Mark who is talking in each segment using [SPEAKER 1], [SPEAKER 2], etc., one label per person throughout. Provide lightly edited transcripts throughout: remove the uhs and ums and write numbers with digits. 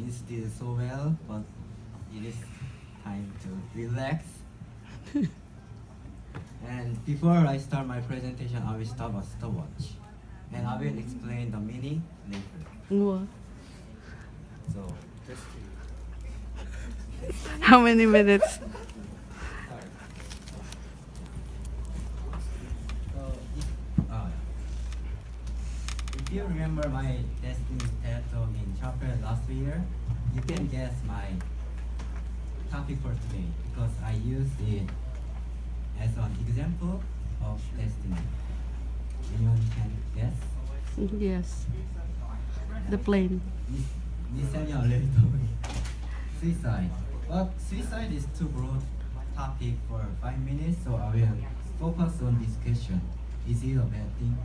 [SPEAKER 1] didn't do so well, but it is time to relax. And before I start my presentation, I will stop a stopwatch, and I will explain the meaning later.
[SPEAKER 2] Wow.
[SPEAKER 1] So just
[SPEAKER 2] How many minutes?
[SPEAKER 1] start. So if you remember my destiny TED talk in chapter last year, you can guess my topic for today because I used it as an example of destiny. Anyone can guess?
[SPEAKER 2] Yes. The plane.
[SPEAKER 1] Miss Anya already told me. Suicide. But suicide is too broad topic for 5 minutes, so I will focus on this question. Is it a bad thing?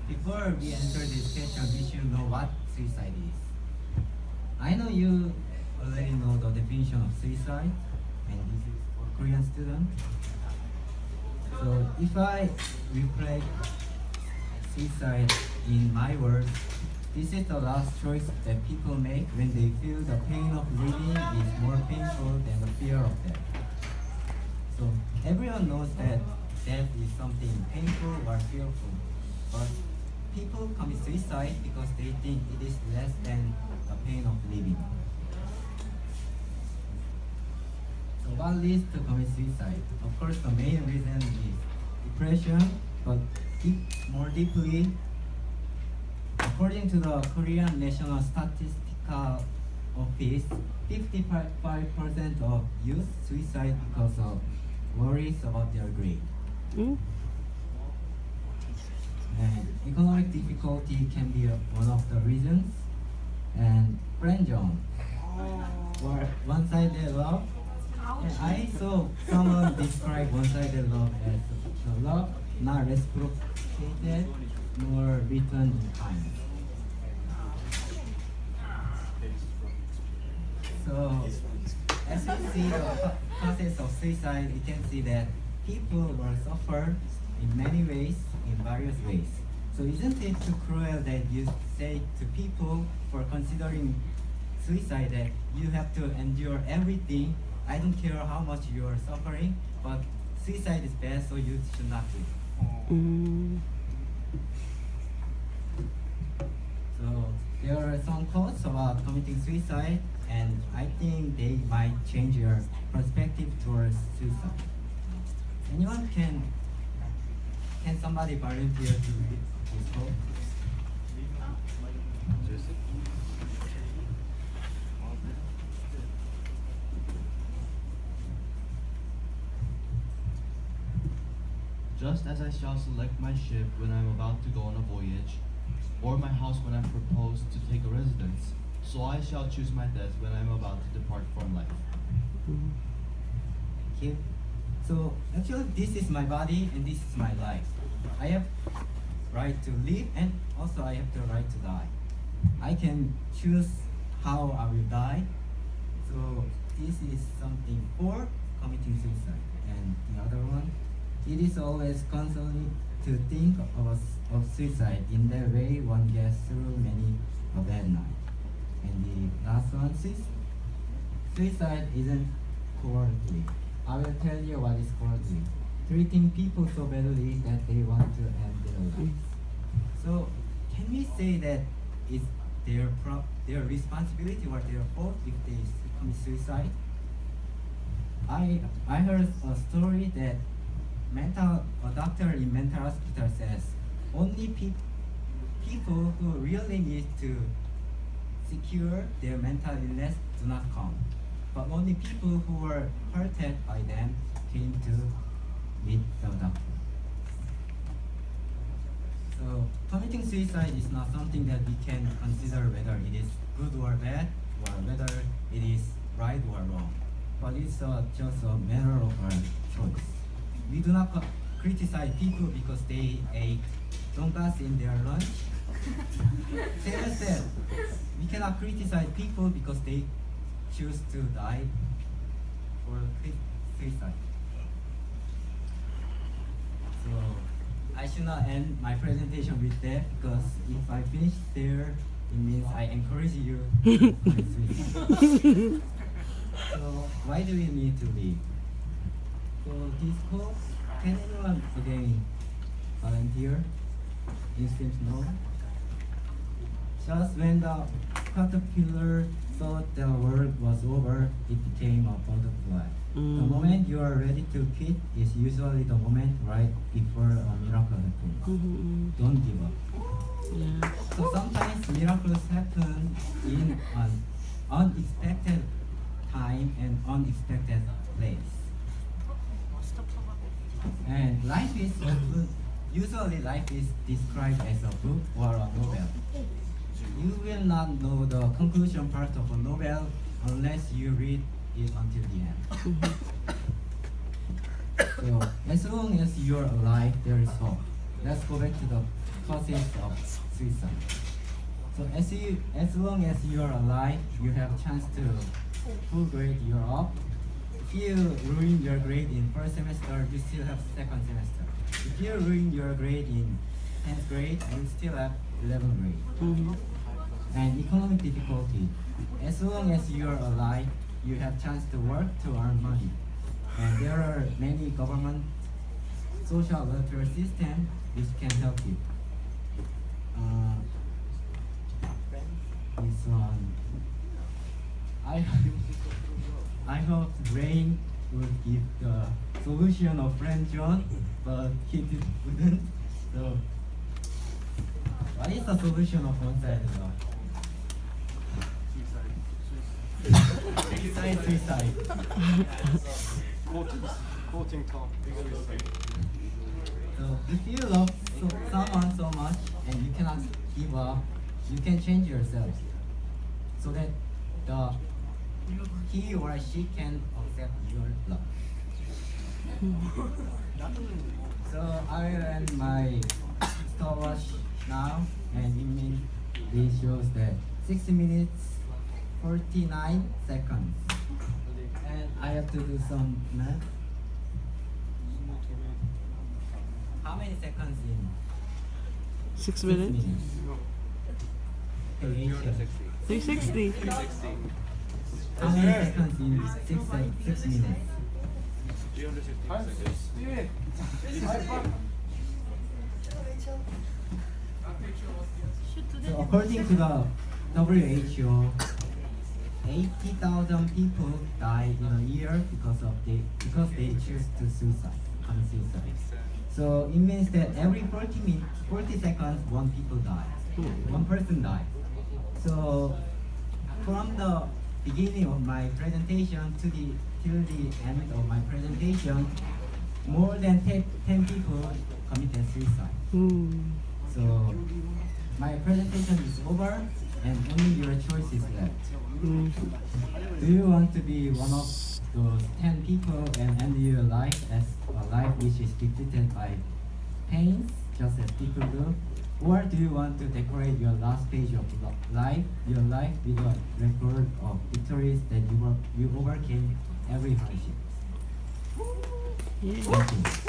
[SPEAKER 1] Before we enter this question, we should know what suicide is. I know you already know the definition of suicide, and this is for Korean students. So if I replay suicide in my words, this is the last choice that people make when they feel the pain of living is more painful than the fear of death. So everyone knows that death is something painful or fearful, but people commit suicide because they think it is less than the pain of living. So what leads to commit suicide? Of course, the main reason is depression, but more deeply, according to the Korean National Statistical Office, 55% of youth suicide because of worries about their grade.
[SPEAKER 2] Mm?
[SPEAKER 1] And economic difficulty can be one of the reasons. And friend zone, or one-sided love. And I saw someone describe one-sided love as a love not reciprocated nor returned in kind. So, as we see the process of suicide, we can see that people will suffer in many ways, in various ways. So isn't it too cruel that you say to people for considering suicide that you have to endure everything? I don't care how much you are suffering, but suicide is bad, so you should not do it.
[SPEAKER 2] Mm.
[SPEAKER 1] So there are some quotes about committing suicide, and I think they might change your perspective towards suicide. Anyone can somebody volunteer to read this quote?
[SPEAKER 3] Just as I shall select my ship when I am about to go on a voyage, or my house when I propose to take a residence, so I shall choose my death when I am about to depart from life.
[SPEAKER 1] Okay. So actually, this is my body and this is my life. I have right to live and also I have the right to die. I can choose how I will die. So this is something for committing suicide. And the other one, it is always consoling to think of suicide. In that way, one gets through many a bad night. And the last one, suicide isn't cowardly. I will tell you what is cowardly. Treating people so badly that they want to end their lives. So, can we say that it's their responsibility or their fault if they commit suicide? I heard a story that a doctor in mental hospital says only people who really need to secure their mental illness do not come. But only people who were hurted by them came to meet the doctor. So committing suicide is not something that we can consider whether it is good or bad, or whether it is right or wrong. But it's just a matter of our choice. We do not criticize people because they ate dongas in their lunch. Same as that, we cannot criticize people because they choose to die or suicide. So I should not end my presentation with that because if I finish there, It means I encourage you to commit suicide. So why do we need to leave? For this cause, can anyone again volunteer? It seems no. Just when the caterpillar thought the world was over, it became a butterfly. The moment you are ready to quit is usually the moment right before a miracle happens. Don't give up.
[SPEAKER 2] Yeah.
[SPEAKER 1] So sometimes miracles happen in an unexpected time and unexpected place. And life is usually life is described as a book or a novel. You will not know the conclusion part of a novel unless you read it until the end. So as long as you're alive, there is hope. Let's go back to the causes of suicide. So as long as you're alive, you have chance to full grade you're up. If you ruin your grade in first semester, you still have second semester. If you ruin your grade in 10th grade, you still have 11th grade. And economic difficulty. As long as you're alive, you have chance to work to earn money. And there are many government social welfare systems which can help you. This one. I hope Rain would give the solution of friend John, but he wouldn't. So, what is the solution of one-sided love? Suicide.
[SPEAKER 4] Quoting Tom.
[SPEAKER 1] So if you love someone so much and you cannot give up, you can change yourself so that he or she can accept your love. So I will end my stopwatch now, and it means it shows that 60 minutes 49 seconds. And I have to do some math. How many seconds in
[SPEAKER 2] 6 minutes.
[SPEAKER 1] Okay,
[SPEAKER 2] 360.
[SPEAKER 1] how many seconds in 6 minutes? So according to the WHO, 80,000 people die in a year because they choose to commit suicide. So it means that every 40 seconds, one person dies. So from the beginning of my presentation till the end of my presentation, more than 10 people committed suicide. So my presentation is over and only your choice is left. Do you want to be one of those 10 people and end your life as a life which is depleted by pains, just as people do? Or do you want to decorate your last page of your life with a record of victories that you overcame every hardship?
[SPEAKER 2] Yeah.
[SPEAKER 1] Thank you.